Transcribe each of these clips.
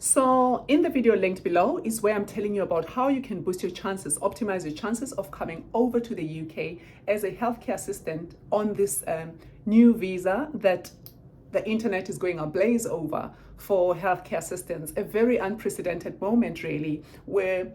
So in the video linked below is where I'm telling you about how you can boost your chances, optimize your chances of coming over to the UK as a healthcare assistant on this new visa that the internet is going ablaze over for healthcare assistants. A very unprecedented moment, really, where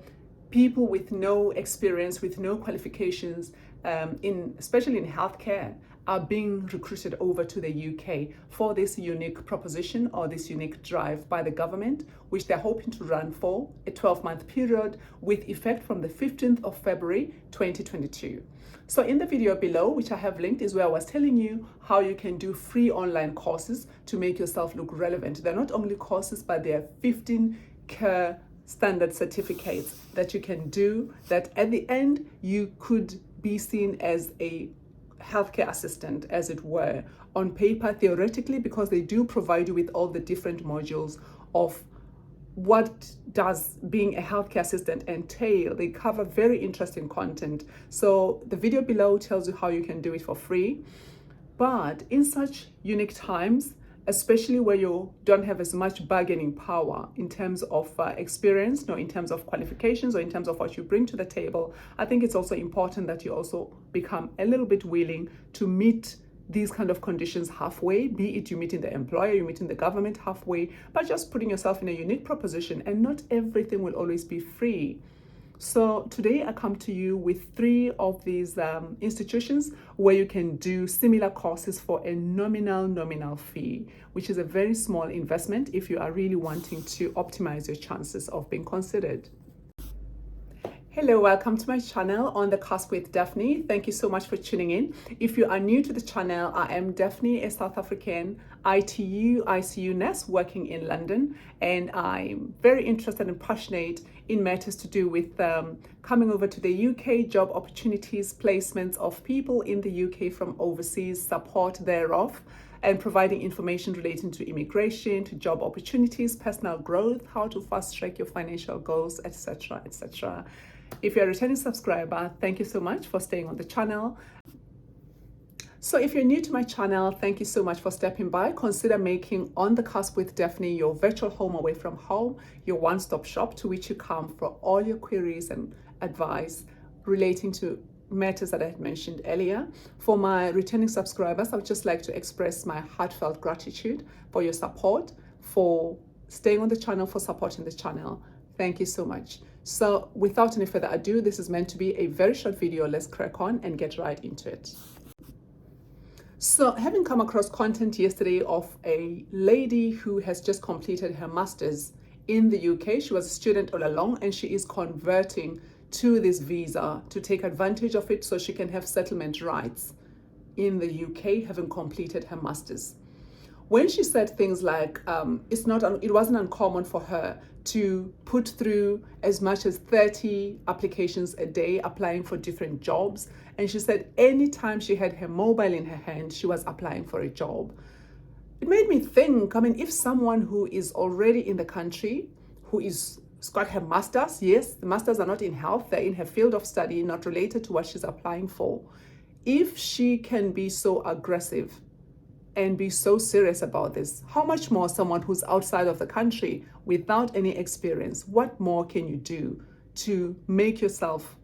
people with no experience, with no qualifications, especially in healthcare, are being recruited over to the UK for this unique proposition or this unique drive by the government, which they're hoping to run for a 12-month period with effect from the 15th of February 2022. So in the video below, which I have linked, is where I was telling you how you can do free online courses to make yourself look relevant. They're not only courses, but they're 15 care standard certificates that you can do that at the end you could be seen as a healthcare assistant, as it were, on paper, theoretically, because they do provide you with all the different modules of what does being a healthcare assistant entail. They cover very interesting content. So the video below tells you how you can do it for free. But in such unique times, especially where you don't have as much bargaining power in terms of experience, in terms of qualifications, or in terms of what you bring to the table, I think it's also important that you also become a little bit willing to meet these kind of conditions halfway, be it you meeting the employer, you meeting the government halfway, but just putting yourself in a unique proposition, and not everything will always be free. So today I come to you with 3 of these institutions where you can do similar courses for a nominal fee, which is a very small investment if you are really wanting to optimize your chances of being considered. Hello, welcome to my channel On the Cusp with Daphne. Thank you so much for tuning in. If you are new to the channel, I am Daphne, a South African ICU nurse working in London, and I'm very interested and passionate in matters to do with coming over to the UK, job opportunities, placements of people in the UK from overseas, support thereof, and providing information relating to immigration, to job opportunities, personal growth, how to fast track your financial goals, etc., etc. If you're a returning subscriber, thank you so much for staying on the channel. So if you're new to my channel, thank you so much for stepping by. Consider making On the Cusp with Daphne your virtual home away from home, your one-stop shop to which you come for all your queries and advice relating to matters that I had mentioned earlier. For my returning subscribers, I would just like to express my heartfelt gratitude for your support, for staying on the channel, for supporting the channel. Thank you so much. So without any further ado, this is meant to be a very short video. Let's crack on and get right into it. So having come across content yesterday of a lady who has just completed her master's in the UK. She was a student all along, and she is converting to this visa to take advantage of it so she can have settlement rights in the UK, having completed her master's. When she said things like it wasn't uncommon for her to put through as much as 30 applications a day applying for different jobs, and she said anytime she had her mobile in her hand, she was applying for a job. It made me think, if someone who is already in the country, who's got her master's, yes, the masters are not in health, they're in her field of study, not related to what she's applying for. If she can be so aggressive and be so serious about this, how much more someone who's outside of the country without any experience? What more can you do to make yourself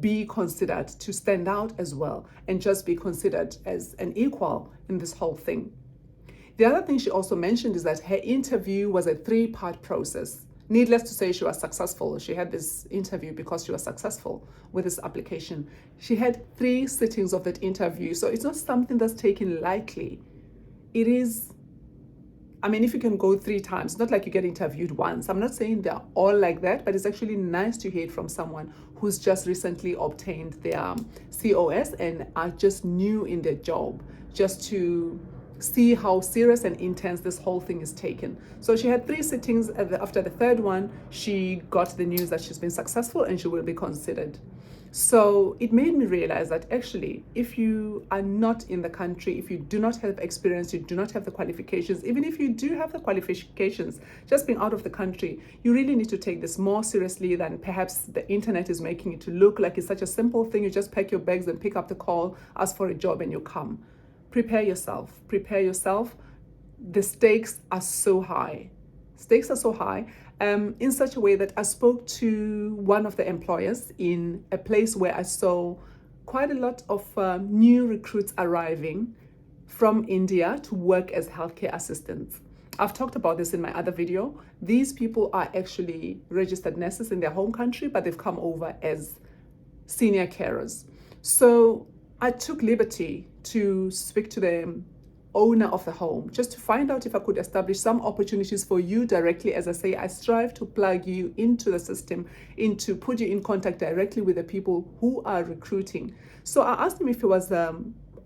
be considered, to stand out as well, and just be considered as an equal in this whole thing? The other thing she also mentioned is that her interview was a 3-part process. Needless to say, she was successful. She had this interview because she was successful with this application. She had 3 sittings of that interview. So it's not something that's taken lightly. It is, if you can go 3 times, it's not like you get interviewed once. I'm not saying they're all like that, but it's actually nice to hear it from someone who's just recently obtained their COS and are just new in their job, just to see how serious and intense this whole thing is taken. So she had 3 sittings. After the 3rd one, she got the news that she's been successful and she will be considered. So it made me realize that actually, if you are not in the country, if you do not have experience, you do not have the qualifications, even if you do have the qualifications, just being out of the country, you really need to take this more seriously than perhaps the internet is making it to look like. It's such a simple thing. You just pack your bags and pick up the call, ask for a job, and you come. Prepare yourself. The stakes are so high. stakes are so high, in such a way that I spoke to one of the employers in a place where I saw quite a lot of new recruits arriving from India to work as healthcare assistants. I've talked about this in my other video. These people are actually registered nurses in their home country, but they've come over as senior carers. So I took liberty to speak to the owner of the home just to find out if I could establish some opportunities for you directly. As I say, I strive to plug you into the system, into put you in contact directly with the people who are recruiting. So I asked him if he was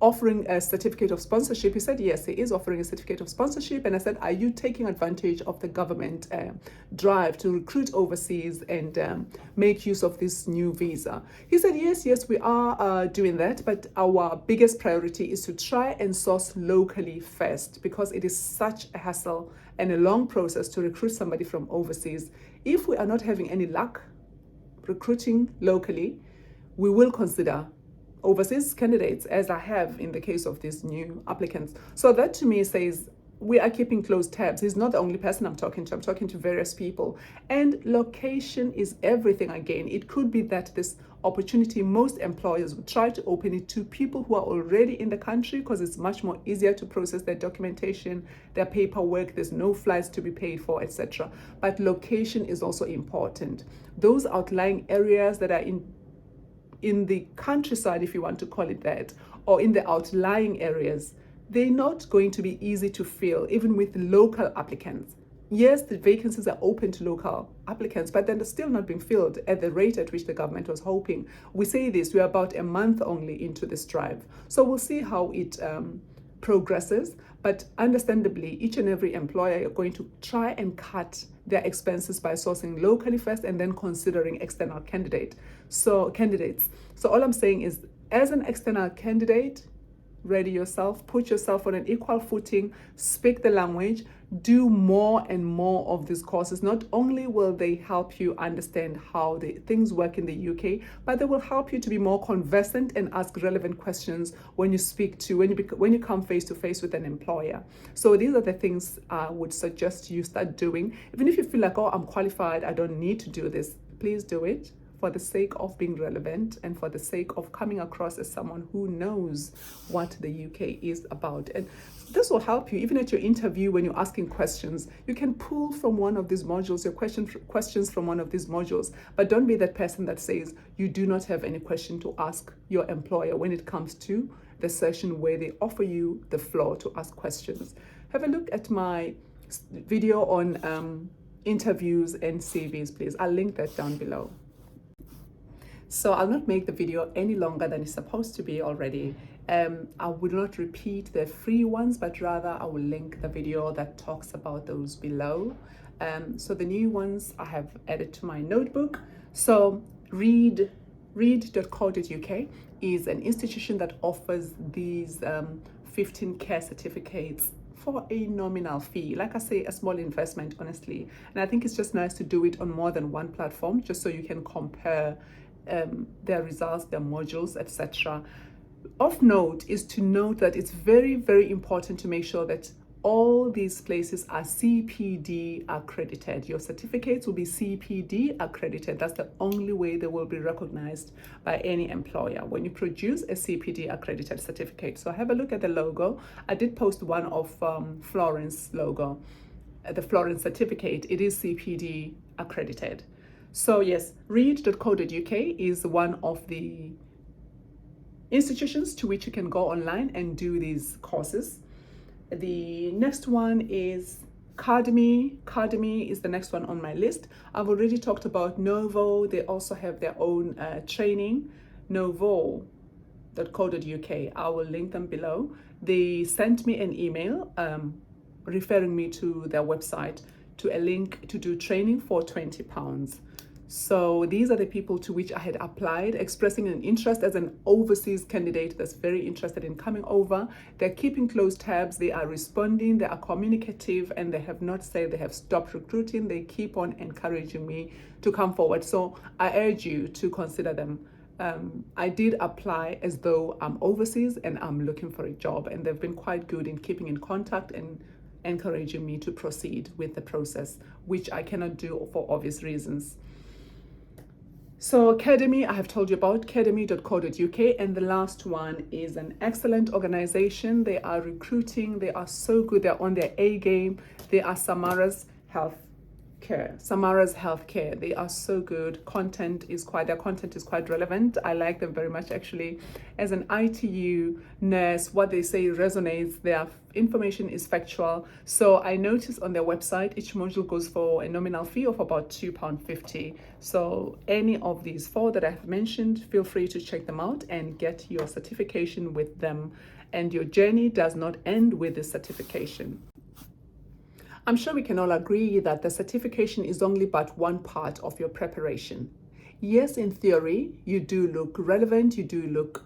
offering a certificate of sponsorship. He said yes, he is offering a certificate of sponsorship. And I said, are you taking advantage of the government drive to recruit overseas and make use of this new visa? He said yes, we are doing that, but our biggest priority is to try and source locally first, because it is such a hassle and a long process to recruit somebody from overseas. If we are not having any luck recruiting locally, we will consider overseas candidates, as I have in the case of these new applicants. So that to me says we are keeping close tabs. He's not the only person I'm talking to. I'm talking to various people. And location is everything again. It could be that this opportunity, most employers would try to open it to people who are already in the country, because it's much more easier to process their documentation, their paperwork, there's no flights to be paid for, etc. But location is also important. Those outlying areas that are in the countryside, if you want to call it that, or in the outlying areas, they're not going to be easy to fill, even with local applicants. Yes, the vacancies are open to local applicants, but then they're still not being filled at the rate at which the government was hoping. We say this, we're about a month only into this drive. So we'll see how it progresses, but understandably, each and every employer are going to try and cut their expenses by sourcing locally first and then considering external candidates. So all I'm saying is, as an external candidate, ready yourself, put yourself on an equal footing, speak the language, do more and more of these courses. Not only will they help you understand how things work in the UK, but they will help you to be more conversant and ask relevant questions when you come face to face with an employer. So these are the things I would suggest you start doing. Even if you feel like, oh, I'm qualified, I don't need to do this, please do it, for the sake of being relevant and for the sake of coming across as someone who knows what the UK is about. And this will help you even at your interview when you're asking questions. You can pull from one of these modules, your questions from one of these modules, but don't be that person that says you do not have any question to ask your employer when it comes to the session where they offer you the floor to ask questions. Have a look at my video on interviews and CVs, please. I'll link that down below. So I'll not make the video any longer than it's supposed to be already. I will not repeat the free ones, but rather I will link the video that talks about those below. So the new ones I have added to my notebook. So read.co.uk is an institution that offers these 15 care certificates for a nominal fee. Like I say, a small investment, honestly. And I think it's just nice to do it on more than one platform, just so you can compare their results, their modules, etc. Of note is to note that it's very, very important to make sure that all these places are CPD accredited. Your certificates will be CPD accredited. That's the only way they will be recognized by any employer when you produce a CPD accredited certificate. So have a look at the logo. I did post one of Florence logo, the Florence certificate. It is CPD accredited. So yes, read.co.uk is one of the institutions to which you can go online and do these courses. The next one is Cardemy. Cardemy is the next one on my list. I've already talked about Novo. They also have their own training, novo.co.uk. I will link them below. They sent me an email referring me to their website to a link to do training for £20. So these are the people to which I had applied, expressing an interest as an overseas candidate that's very interested in coming over. They're keeping close tabs, they are responding, they are communicative, and they have not said they have stopped recruiting. They keep on encouraging me to come forward. So I urge you to consider them. I did apply as though I'm overseas and I'm looking for a job, and they've been quite good in keeping in contact and encouraging me to proceed with the process, which I cannot do for obvious reasons. So Academy, I have told you about academy.co.uk, and the last one is an excellent organization. They are recruiting, they are so good, they're on their A game. They are Samara's Healthcare. They are so good. Their content is quite relevant. I like them very much, actually. As an ITU nurse, what they say resonates. Their information is factual. So I noticed on their website, each module goes for a nominal fee of about £2.50. So any of these 4 that I have mentioned, feel free to check them out and get your certification with them. And your journey does not end with the certification. I'm sure we can all agree that the certification is only but one part of your preparation. Yes, in theory, you do look relevant, you do look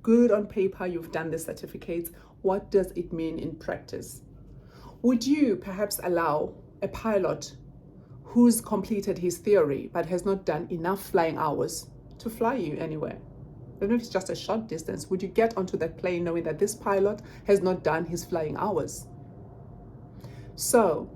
good on paper, you've done the certificates. What does it mean in practice? Would you perhaps allow a pilot who's completed his theory but has not done enough flying hours to fly you anywhere? Even if it's just a short distance, would you get onto that plane knowing that this pilot has not done his flying hours? So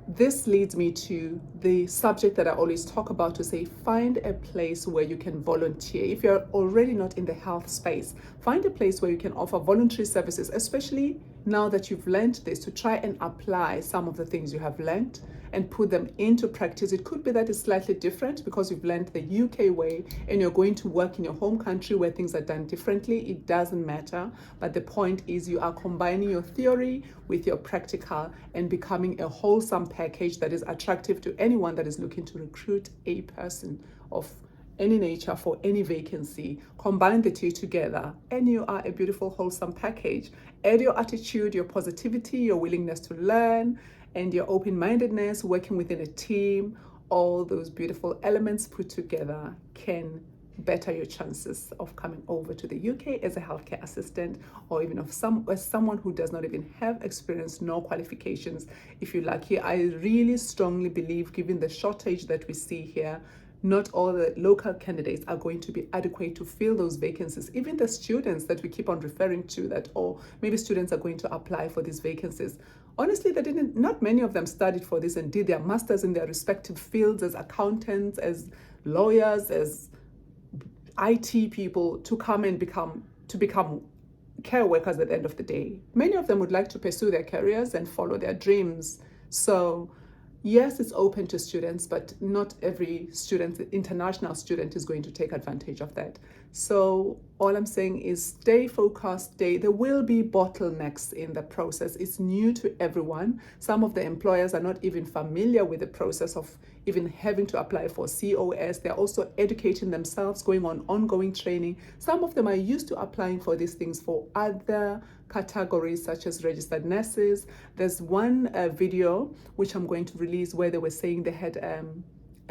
this leads me to the subject that I always talk about, to say, find a place where you can volunteer. If you're already not in the health space, find a place where you can offer voluntary services, especially now that you've learned this, to try and apply some of the things you have learned and put them into practice. It could be that it's slightly different because you've learned the UK way and you're going to work in your home country where things are done differently. It doesn't matter. But the point is, you are combining your theory with your practical and becoming a wholesome package that is attractive to anyone that is looking to recruit a person of any nature for any vacancy. Combine the two together and you are a beautiful, wholesome package. Add your attitude, your positivity, your willingness to learn, and your open-mindedness, working within a team. All those beautiful elements put together can better your chances of coming over to the UK as a healthcare assistant, or even as someone who does not even have experience nor qualifications. If you're lucky, I really strongly believe, given the shortage that we see here, not all the local candidates are going to be adequate to fill those vacancies. Even the students that we keep on referring to, that, or maybe students are going to apply for these vacancies. Honestly, not many of them studied for this and did their masters in their respective fields as accountants, as lawyers, as IT people, to come and become care workers at the end of the day. Many of them would like to pursue their careers and follow their dreams. So yes, it's open to students, but not every student, international student, is going to take advantage of that. So all I'm saying is stay focused. There will be bottlenecks in the process. It's new to everyone. Some of the employers are not even familiar with the process of even having to apply for COS. They're also educating themselves, going on ongoing training. Some of them are used to applying for these things for other categories, such as registered nurses. There's one video which I'm going to release where they were saying they had a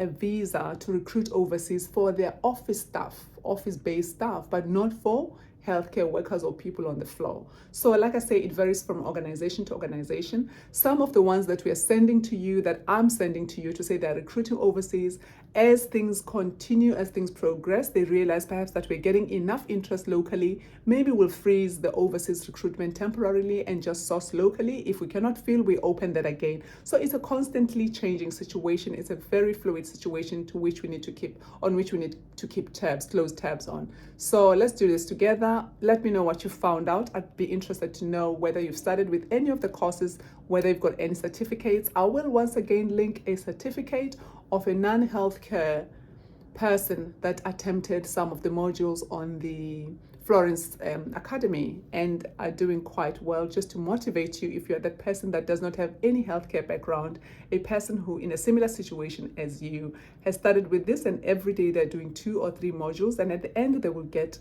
visa to recruit overseas for their office-based staff, but not for healthcare workers or people on the floor. So like I say, it varies from organization to organization. Some of the ones that we are sending to you, that I'm sending to you to say they're recruiting overseas, as things continue, as things progress, they realize perhaps that we're getting enough interest locally. Maybe we'll freeze the overseas recruitment temporarily and just source locally. If we cannot fill, we open that again. So it's a constantly changing situation. It's a very fluid situation on which we need to keep close tabs on. So let's do this together. Let me know what you found out. I'd be interested to know whether you've started with any of the courses, whether you've got any certificates. I will once again link a certificate of a non-healthcare person that attempted some of the modules on the Florence Academy and are doing quite well, just to motivate you if you're that person that does not have any healthcare background, a person who in a similar situation as you has started with this, and every day they're doing 2 or 3 modules, and at the end they will get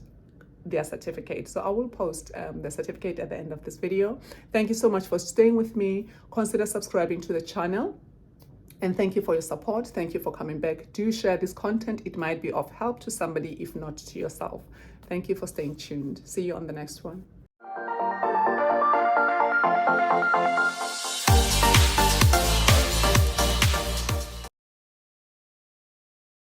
their certificate. So I will post the certificate at the end of this video. Thank you so much for staying with me. Consider subscribing to the channel. And thank you for your support. Thank you for coming back. Do share this content. It might be of help to somebody, if not to yourself. Thank you for staying tuned. See you on the next one.